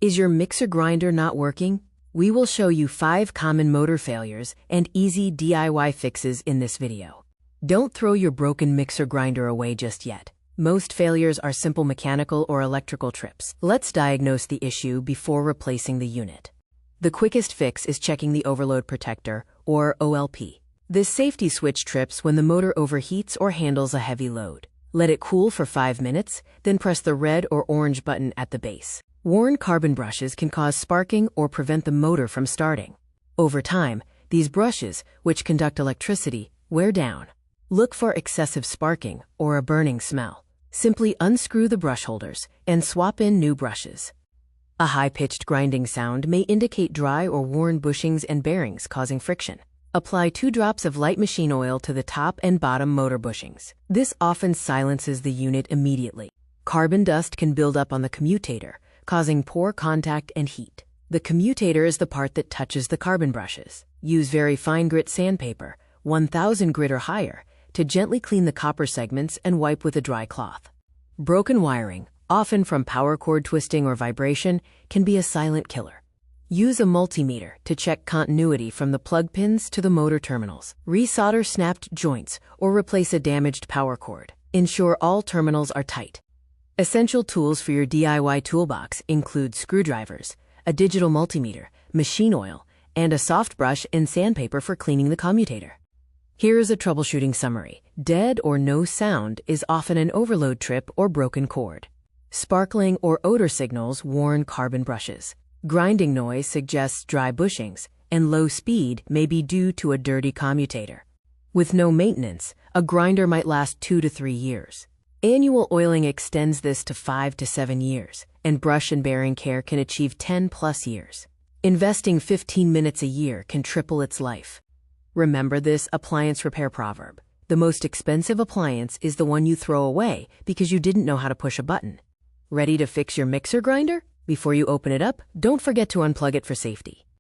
Is your mixer grinder not working? We will show you 5 common motor failures and easy DIY fixes in this video. Don't throw your broken mixer grinder away just yet. Most failures are simple mechanical or electrical trips. Let's diagnose the issue before replacing the unit. The quickest fix is checking the overload protector, or OLP. This safety switch trips when the motor overheats or handles a heavy load. Let it cool for 5 minutes, then press the red or orange button at the base. Worn carbon brushes can cause sparking or prevent the motor from starting. Over time, these brushes, which conduct electricity, wear down. Look for excessive sparking or a burning smell. Simply unscrew the brush holders and swap in new brushes. A high-pitched grinding sound may indicate dry or worn bushings and bearings causing friction. Apply 2 drops of light machine oil to the top and bottom motor bushings. This often silences the unit immediately. Carbon dust can build up on the commutator, causing poor contact and heat. The commutator is the part that touches the carbon brushes. Use very fine grit sandpaper, 1000 grit or higher, to gently clean the copper segments and wipe with a dry cloth. Broken wiring, often from power cord twisting or vibration, can be a silent killer. Use a multimeter to check continuity from the plug pins to the motor terminals. Resolder snapped joints or replace a damaged power cord. Ensure all terminals are tight. Essential tools for your DIY toolbox include screwdrivers, a digital multimeter, machine oil, and a soft brush and sandpaper for cleaning the commutator. Here is a troubleshooting summary. Dead or no sound is often an overload trip or broken cord. Sparkling or odor signals warn carbon brushes. Grinding noise suggests dry bushings, and low speed may be due to a dirty commutator. With no maintenance, a grinder might last 2 to 3 years. Annual oiling extends this to 5 to 7 years, and brush and bearing care can achieve 10+ years. Investing 15 minutes a year can triple its life. Remember this appliance repair proverb: the most expensive appliance is the one you throw away because you didn't know how to push a button. Ready to fix your mixer grinder? Before you open it up, don't forget to unplug it for safety.